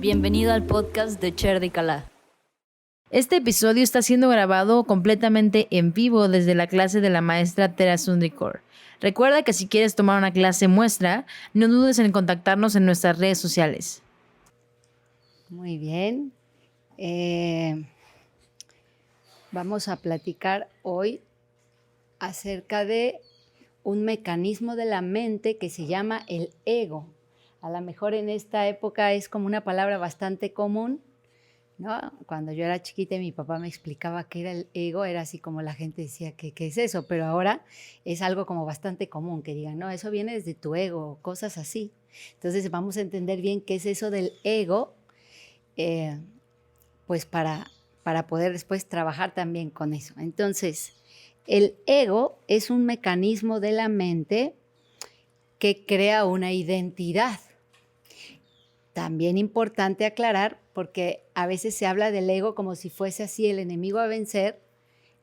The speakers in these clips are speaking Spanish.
Bienvenido al podcast de Cher de Calá. Este episodio está siendo grabado completamente en vivo desde la clase de la maestra Tera Sundrikor. Recuerda que si quieres tomar una clase muestra, no dudes en contactarnos en nuestras redes sociales. Muy bien. Vamos a platicar hoy acerca de un mecanismo de la mente que se llama el ego. A lo mejor en esta época es como una palabra bastante común, ¿no? Cuando yo era chiquita y mi papá me explicaba qué era el ego, era así como la gente decía, ¿qué es eso? Pero ahora es algo como bastante común, que digan, no, eso viene desde tu ego, cosas así. Entonces vamos a entender bien qué es eso del ego, pues para poder después trabajar también con eso. Entonces, el ego es un mecanismo de la mente que crea una identidad. También importante aclarar, porque a veces se habla del ego como si fuese así el enemigo a vencer,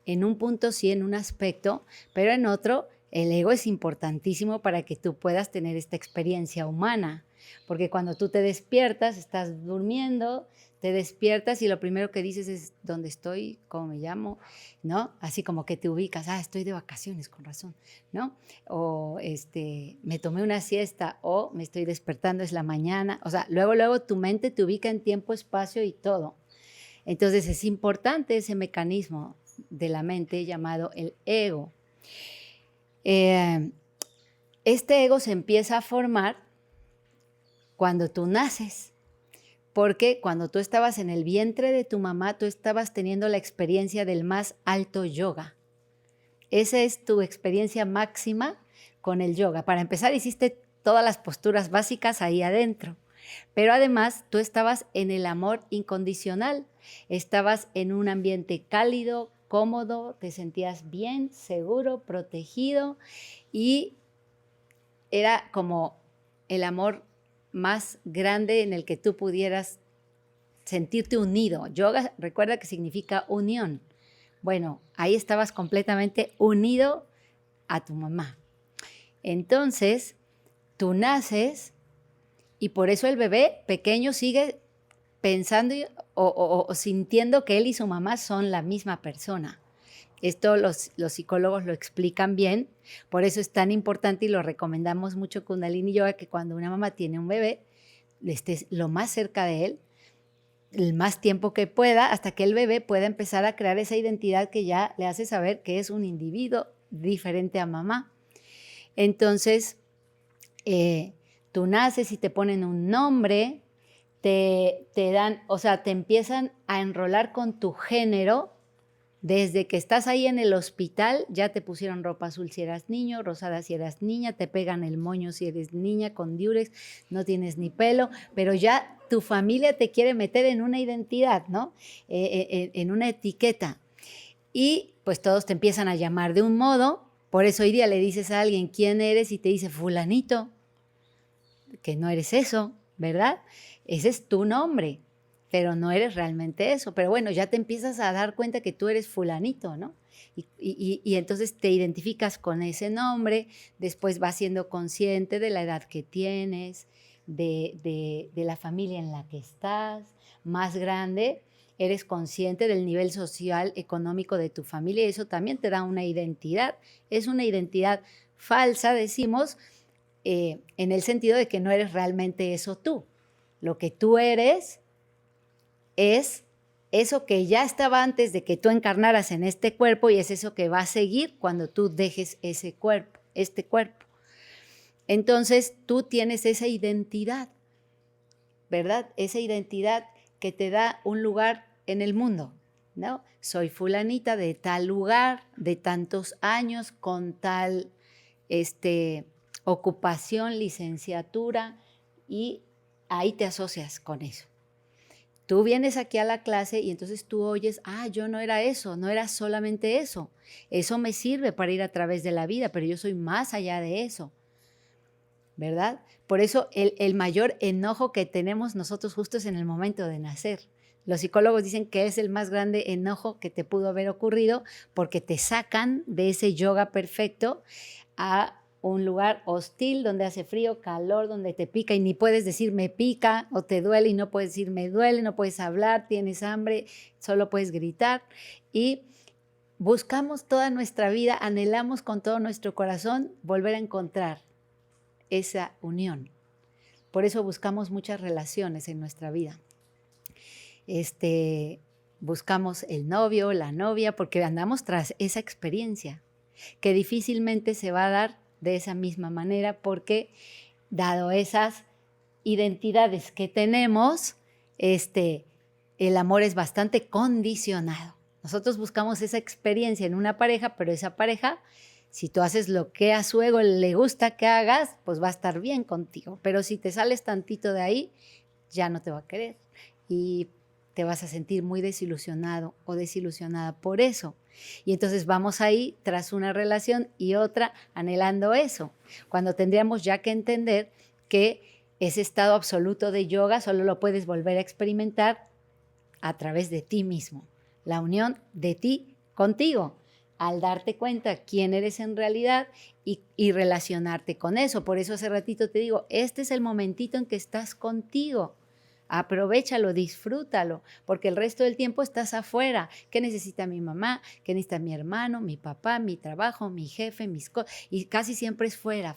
en un punto sí, en un aspecto, pero en otro, el ego es importantísimo para que tú puedas tener esta experiencia humana, porque cuando tú te despiertas, estás durmiendo, te despiertas y lo primero que dices es, ¿dónde estoy? ¿Cómo me llamo? ¿No? Así como que te ubicas, estoy de vacaciones, con razón, ¿no? O me tomé una siesta, o me estoy despertando, es la mañana. O sea, luego tu mente te ubica en tiempo, espacio y todo. Entonces es importante ese mecanismo de la mente llamado el ego. Este ego se empieza a formar cuando tú naces, porque cuando tú estabas en el vientre de tu mamá, tú estabas teniendo la experiencia del más alto yoga. Esa es tu experiencia máxima con el yoga. Para empezar, hiciste todas las posturas básicas ahí adentro, pero además tú estabas en el amor incondicional, estabas en un ambiente cálido, cómodo, te sentías bien, seguro, protegido, y era como el amor más grande en el que tú pudieras sentirte unido. Yoga, recuerda que significa unión. Bueno, ahí estabas completamente unido a tu mamá. Entonces, tú naces y por eso el bebé pequeño sigue pensando o sintiendo que él y su mamá son la misma persona. Esto los psicólogos lo explican bien, por eso es tan importante y lo recomendamos mucho Kundalini Yoga, que cuando una mamá tiene un bebé, estés lo más cerca de él, el más tiempo que pueda, hasta que el bebé pueda empezar a crear esa identidad que ya le hace saber que es un individuo diferente a mamá. Entonces, tú naces y te ponen un nombre, te dan, o sea, te empiezan a enrolar con tu género. Desde que estás ahí en el hospital, ya te pusieron ropa azul si eras niño, rosada si eras niña, te pegan el moño si eres niña, con diurex, no tienes ni pelo, pero ya tu familia te quiere meter en una identidad, ¿no? En una etiqueta. Y pues todos te empiezan a llamar de un modo. Por eso hoy día le dices a alguien quién eres y te dice fulanito, que no eres eso, ¿verdad? Ese es tu nombre, pero no eres realmente eso. Pero bueno, ya te empiezas a dar cuenta que tú eres fulanito, ¿no? Y entonces te identificas con ese nombre, después vas siendo consciente de la edad que tienes, de la familia en la que estás, más grande, eres consciente del nivel social, económico de tu familia, y eso también te da una identidad. Es una identidad falsa, decimos, en el sentido de que no eres realmente eso tú. Lo que tú eres es eso que ya estaba antes de que tú encarnaras en este cuerpo, y es eso que va a seguir cuando tú dejes ese cuerpo, este cuerpo. Entonces tú tienes esa identidad, ¿verdad? Esa identidad que te da un lugar en el mundo, ¿no? Soy fulanita de tal lugar, de tantos años, con tal ocupación, licenciatura, y ahí te asocias con eso. Tú vienes aquí a la clase y entonces tú oyes, yo no era eso, no era solamente eso. Eso me sirve para ir a través de la vida, pero yo soy más allá de eso, ¿verdad? Por eso el mayor enojo que tenemos nosotros justo es en el momento de nacer. Los psicólogos dicen que es el más grande enojo que te pudo haber ocurrido, porque te sacan de ese yoga perfecto a un lugar hostil donde hace frío, calor, donde te pica y ni puedes decir me pica o te duele y no puedes decir me duele, no puedes hablar, tienes hambre, solo puedes gritar. Y buscamos toda nuestra vida, anhelamos con todo nuestro corazón volver a encontrar esa unión. Por eso buscamos muchas relaciones en nuestra vida. Buscamos el novio, la novia, porque andamos tras esa experiencia que difícilmente se va a dar de esa misma manera, porque dado esas identidades que tenemos, el amor es bastante condicionado. Nosotros buscamos esa experiencia en una pareja, pero esa pareja, si tú haces lo que a su ego le gusta que hagas, pues va a estar bien contigo. Pero si te sales tantito de ahí, ya no te va a querer y te vas a sentir muy desilusionado o desilusionada por eso. Y entonces vamos ahí tras una relación y otra anhelando eso, cuando tendríamos ya que entender que ese estado absoluto de yoga solo lo puedes volver a experimentar a través de ti mismo, la unión de ti contigo, al darte cuenta quién eres en realidad y relacionarte con eso. Por eso hace ratito te digo, este es el momentito en que estás contigo. Aprovéchalo, disfrútalo, porque el resto del tiempo estás afuera. ¿Qué necesita mi mamá? ¿Qué necesita mi hermano, mi papá, mi trabajo, mi jefe, mis cosas? Y casi siempre es fuera.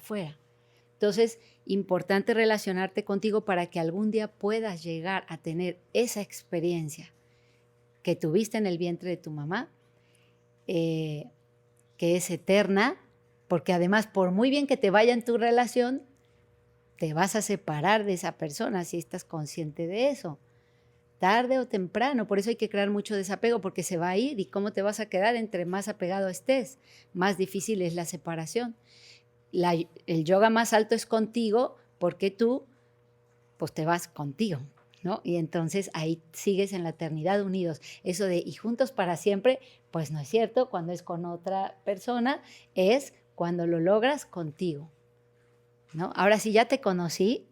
Entonces, importante relacionarte contigo para que algún día puedas llegar a tener esa experiencia que tuviste en el vientre de tu mamá, que es eterna, porque además, por muy bien que te vaya en tu relación, te vas a separar de esa persona si estás consciente de eso, tarde o temprano. Por eso hay que crear mucho desapego, porque se va a ir. ¿Y cómo te vas a quedar? Entre más apegado estés, más difícil es la separación. El yoga más alto es contigo, porque tú pues te vas contigo, ¿no? Y entonces ahí sigues en la eternidad unidos. Eso de y juntos para siempre, pues no es cierto. Cuando es con otra persona, es cuando lo logras contigo, ¿no? Ahora sí, ya te conocí,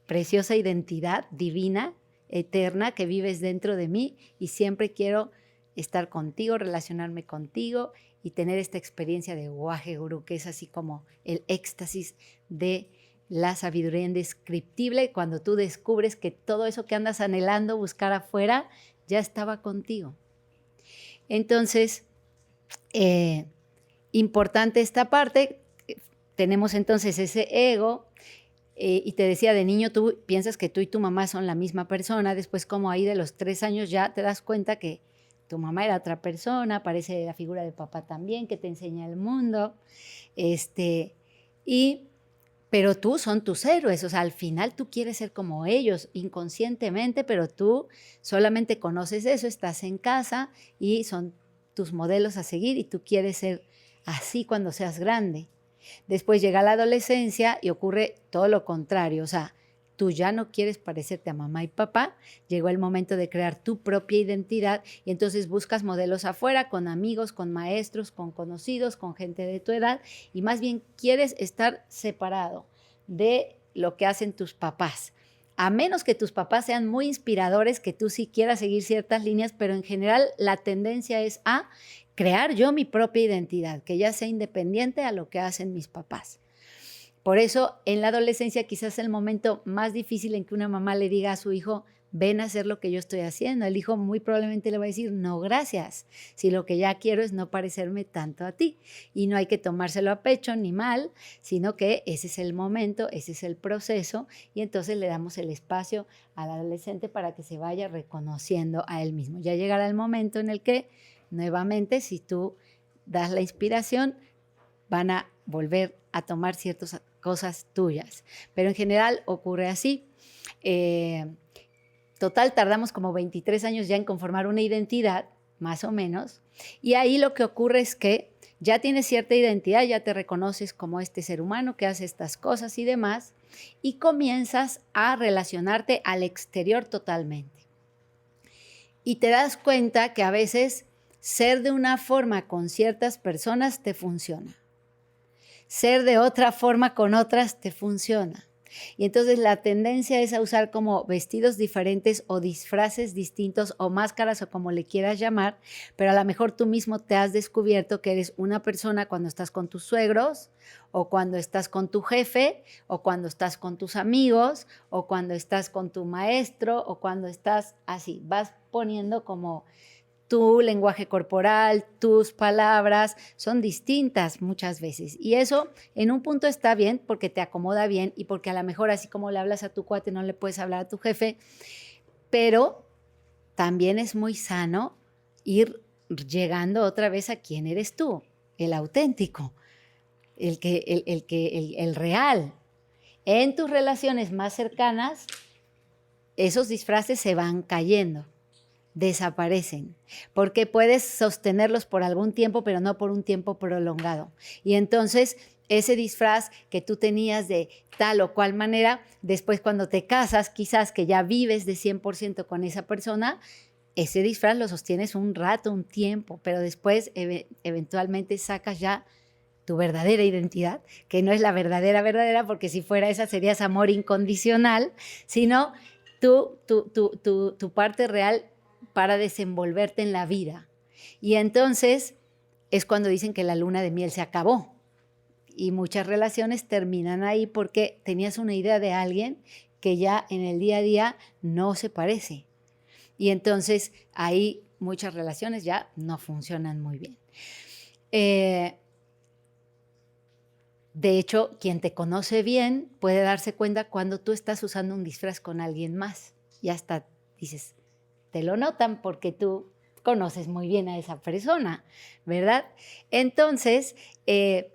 preciosa identidad divina, eterna, que vives dentro de mí, y siempre quiero estar contigo, relacionarme contigo y tener esta experiencia de Waje Guru, que es así como el éxtasis de la sabiduría indescriptible, cuando tú descubres que todo eso que andas anhelando buscar afuera ya estaba contigo. Entonces, importante esta parte. Tenemos entonces ese ego, y te decía, de niño tú piensas que tú y tu mamá son la misma persona, después como ahí de los 3 años ya te das cuenta que tu mamá era otra persona, aparece la figura de papá también, que te enseña el mundo, pero tú son tus héroes, o sea, al final tú quieres ser como ellos, inconscientemente, pero tú solamente conoces eso, estás en casa y son tus modelos a seguir y tú quieres ser así cuando seas grande. Después llega la adolescencia y ocurre todo lo contrario, o sea, tú ya no quieres parecerte a mamá y papá, llegó el momento de crear tu propia identidad y entonces buscas modelos afuera, con amigos, con maestros, con conocidos, con gente de tu edad, y más bien quieres estar separado de lo que hacen tus papás, a menos que tus papás sean muy inspiradores, que tú sí quieras seguir ciertas líneas, pero en general la tendencia es a crear yo mi propia identidad, que ya sea independiente a lo que hacen mis papás. Por eso, en la adolescencia quizás es el momento más difícil en que una mamá le diga a su hijo, ven a hacer lo que yo estoy haciendo. El hijo muy probablemente le va a decir, no, gracias. Si lo que ya quiero es no parecerme tanto a ti. Y no hay que tomárselo a pecho ni mal, sino que ese es el momento, ese es el proceso, y entonces le damos el espacio al adolescente para que se vaya reconociendo a él mismo. Ya llegará el momento en el que, nuevamente, si tú das la inspiración, van a volver a tomar ciertas cosas tuyas. Pero en general ocurre así. Total, tardamos como 23 años ya en conformar una identidad, más o menos, y ahí lo que ocurre es que ya tienes cierta identidad, ya te reconoces como este ser humano que hace estas cosas y demás, y comienzas a relacionarte al exterior totalmente. Y te das cuenta que a veces ser de una forma con ciertas personas te funciona. Ser de otra forma con otras te funciona. Y entonces la tendencia es a usar como vestidos diferentes o disfraces distintos o máscaras o como le quieras llamar, pero a lo mejor tú mismo te has descubierto que eres una persona cuando estás con tus suegros o cuando estás con tu jefe o cuando estás con tus amigos o cuando estás con tu maestro o cuando estás así. Vas poniendo como tu lenguaje corporal, tus palabras son distintas muchas veces. Y eso en un punto está bien porque te acomoda bien y porque a lo mejor así como le hablas a tu cuate no le puedes hablar a tu jefe, pero también es muy sano ir llegando otra vez a quién eres tú, el auténtico, el real. En tus relaciones más cercanas, esos disfraces se van cayendo. Desaparecen, porque puedes sostenerlos por algún tiempo, pero no por un tiempo prolongado. Y entonces ese disfraz que tú tenías de tal o cual manera, después cuando te casas, quizás que ya vives de 100% con esa persona, ese disfraz lo sostienes un rato, un tiempo, pero después eventualmente sacas ya tu verdadera identidad, que no es la verdadera, porque si fuera esa serías amor incondicional, sino tu parte real para desenvolverte en la vida. Y entonces es cuando dicen que la luna de miel se acabó. Y muchas relaciones terminan ahí porque tenías una idea de alguien que ya en el día a día no se parece. Y entonces ahí muchas relaciones ya no funcionan muy bien. De hecho, quien te conoce bien puede darse cuenta cuando tú estás usando un disfraz con alguien más. Y hasta dices, te lo notan porque tú conoces muy bien a esa persona, ¿verdad? Entonces, te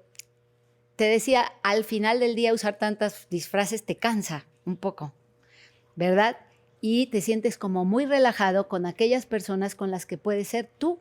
decía, al final del día usar tantos disfraces te cansa un poco, ¿verdad? Y te sientes como muy relajado con aquellas personas con las que puedes ser tú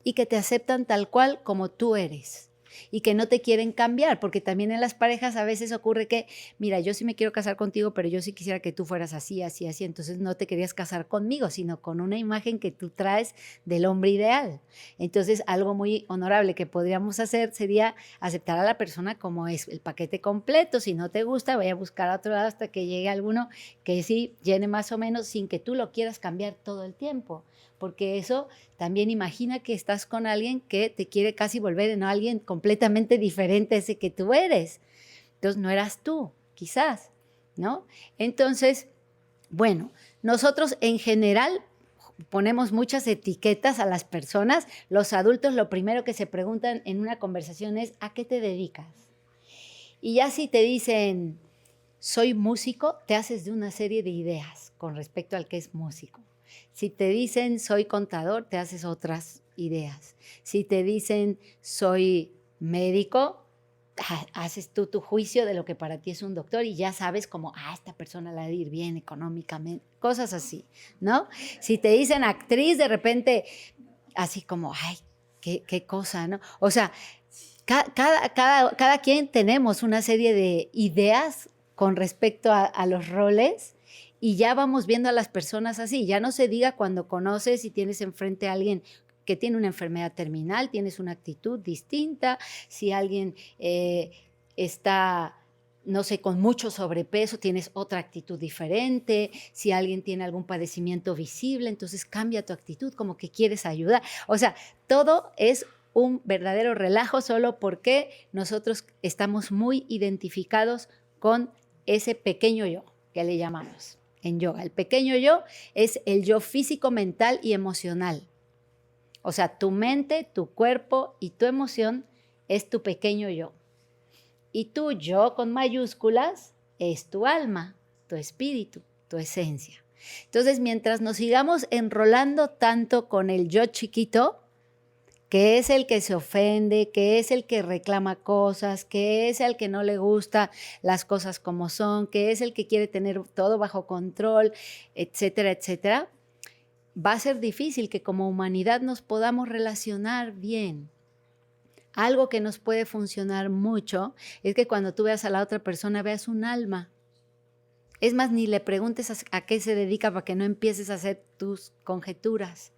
y que te aceptan tal cual como tú eres. Y que no te quieren cambiar, porque también en las parejas a veces ocurre que, mira, yo sí me quiero casar contigo, pero yo sí quisiera que tú fueras así, así, así, entonces no te querías casar conmigo, sino con una imagen que tú traes del hombre ideal. Entonces, algo muy honorable que podríamos hacer sería aceptar a la persona como es, el paquete completo. Si no te gusta, vaya a buscar a otro lado hasta que llegue alguno que sí llene más o menos sin que tú lo quieras cambiar todo el tiempo. Porque eso también imagina que estás con alguien que te quiere casi volver en alguien completamente diferente a ese que tú eres. Entonces no eras tú, quizás, ¿no? Entonces, bueno, nosotros en general ponemos muchas etiquetas a las personas. Los adultos lo primero que se preguntan en una conversación es, ¿a qué te dedicas? Y ya si te dicen, soy músico, te haces de una serie de ideas con respecto al que es músico. Si te dicen soy contador, te haces otras ideas. Si te dicen soy médico, haces tú tu juicio de lo que para ti es un doctor y ya sabes como, esta persona la va a ir bien económicamente, cosas así, ¿no? Si te dicen actriz, de repente, así como, qué cosa, ¿no? O sea, cada quien tenemos una serie de ideas con respecto a los roles. Y ya vamos viendo a las personas así. Ya no se diga cuando conoces y tienes enfrente a alguien que tiene una enfermedad terminal, tienes una actitud distinta. Si alguien está, no sé, con mucho sobrepeso, tienes otra actitud diferente. Si alguien tiene algún padecimiento visible, entonces cambia tu actitud, como que quieres ayudar. O sea, todo es un verdadero relajo solo porque nosotros estamos muy identificados con ese pequeño yo que le llamamos. En yoga, el pequeño yo es el yo físico, mental y emocional. O sea, tu mente, tu cuerpo y tu emoción es tu pequeño yo. Y tu yo con mayúsculas es tu alma, tu espíritu, tu esencia. Entonces, mientras nos sigamos enrolando tanto con el yo chiquito, que es el que se ofende, que es el que reclama cosas, que es el que no le gusta las cosas como son, que es el que quiere tener todo bajo control, etcétera, etcétera, va a ser difícil que como humanidad nos podamos relacionar bien. Algo que nos puede funcionar mucho es que cuando tú veas a la otra persona veas un alma. Es más, ni le preguntes a qué se dedica para que no empieces a hacer tus conjeturas,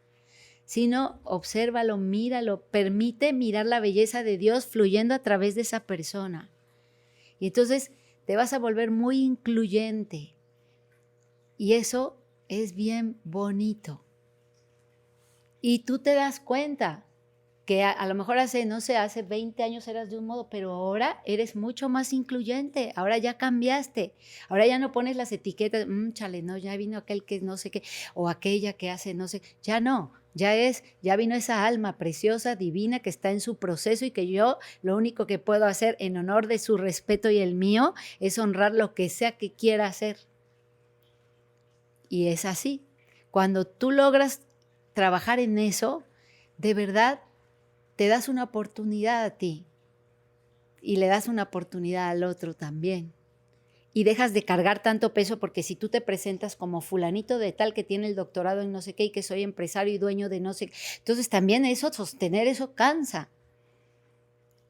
sino obsérvalo, míralo, permite mirar la belleza de Dios fluyendo a través de esa persona. Y entonces te vas a volver muy incluyente. Y eso es bien bonito. Y tú te das cuenta que a lo mejor hace 20 años eras de un modo, pero ahora eres mucho más incluyente, ahora ya cambiaste, ahora ya no pones las etiquetas, chale, no, ya vino aquel que no sé qué, o aquella que hace no sé, ya no, ya vino esa alma preciosa, divina, que está en su proceso y que yo lo único que puedo hacer en honor de su respeto y el mío es honrar lo que sea que quiera hacer. Y es así, cuando tú logras trabajar en eso, de verdad, te das una oportunidad a ti y le das una oportunidad al otro también. Y dejas de cargar tanto peso, porque si tú te presentas como fulanito de tal que tiene el doctorado en no sé qué y que soy empresario y dueño de no sé qué, entonces también eso, sostener eso cansa,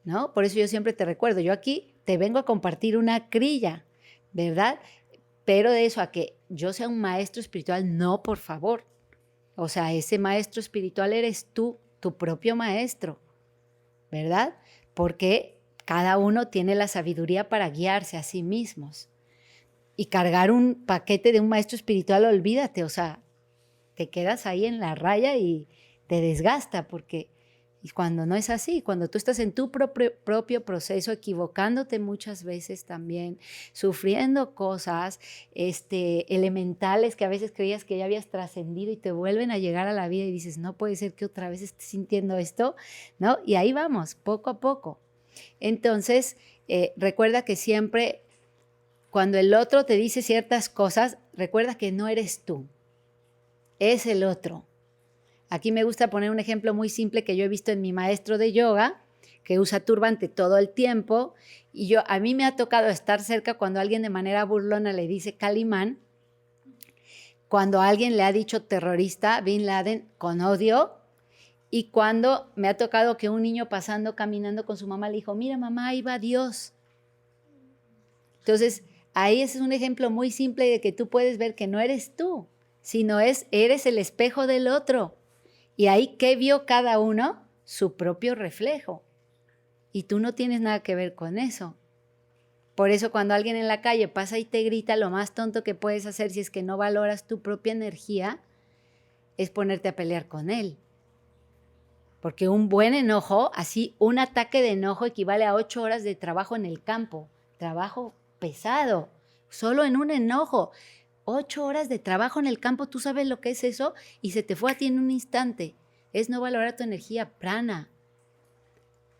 ¿no? Por eso yo siempre te recuerdo, yo aquí te vengo a compartir una crilla, ¿verdad? Pero de eso a que yo sea un maestro espiritual, no, por favor. O sea, ese maestro espiritual eres tú, tu propio maestro, ¿verdad? Porque cada uno tiene la sabiduría para guiarse a sí mismos. Y cargar un paquete de un maestro espiritual, olvídate, o sea, te quedas ahí en la raya y te desgasta, porque y cuando no es así, cuando tú estás en tu propio proceso, equivocándote muchas veces también, sufriendo cosas elementales que a veces creías que ya habías trascendido y te vuelven a llegar a la vida y dices, no puede ser que otra vez estés sintiendo esto, ¿no? Y ahí vamos, poco a poco. Entonces, recuerda que siempre cuando el otro te dice ciertas cosas, recuerda que no eres tú, es el otro. Aquí me gusta poner un ejemplo muy simple que yo he visto en mi maestro de yoga, que usa turbante todo el tiempo, y a mí me ha tocado estar cerca cuando alguien de manera burlona le dice Calimán, cuando alguien le ha dicho terrorista, Bin Laden, con odio, y cuando me ha tocado que un niño caminando con su mamá le dijo, mira mamá, ahí va Dios. Entonces, ahí ese es un ejemplo muy simple de que tú puedes ver que no eres tú, sino eres el espejo del otro. Y ahí, ¿qué vio cada uno? Su propio reflejo. Y tú no tienes nada que ver con eso. Por eso cuando alguien en la calle pasa y te grita, lo más tonto que puedes hacer si es que no valoras tu propia energía, es ponerte a pelear con él. Porque un buen enojo, así un ataque de enojo equivale a 8 horas de trabajo en el campo. Trabajo pesado, solo en un enojo. 8 horas de trabajo en el campo, ¿tú sabes lo que es eso? Y se te fue a ti en un instante. Es no valorar tu energía prana.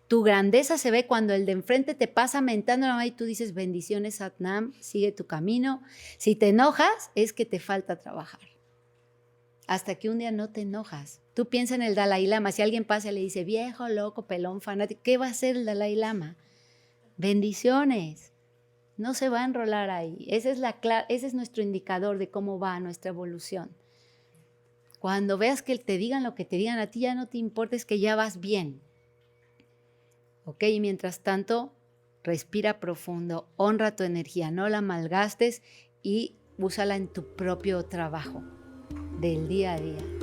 Tu grandeza se ve cuando el de enfrente te pasa mentando la mano y tú dices, bendiciones, Satnam, sigue tu camino. Si te enojas, es que te falta trabajar. Hasta que un día no te enojas. Tú piensa en el Dalai Lama. Si alguien pasa y le dice, viejo, loco, pelón, fanático, ¿qué va a hacer el Dalai Lama? Bendiciones. No se va a enrolar ahí. Ese es nuestro indicador de cómo va nuestra evolución. Cuando veas que te digan lo que te digan a ti, ya no te importa, es que ya vas bien. ¿Ok? Y mientras tanto, respira profundo, honra tu energía, no la malgastes y úsala en tu propio trabajo del día a día.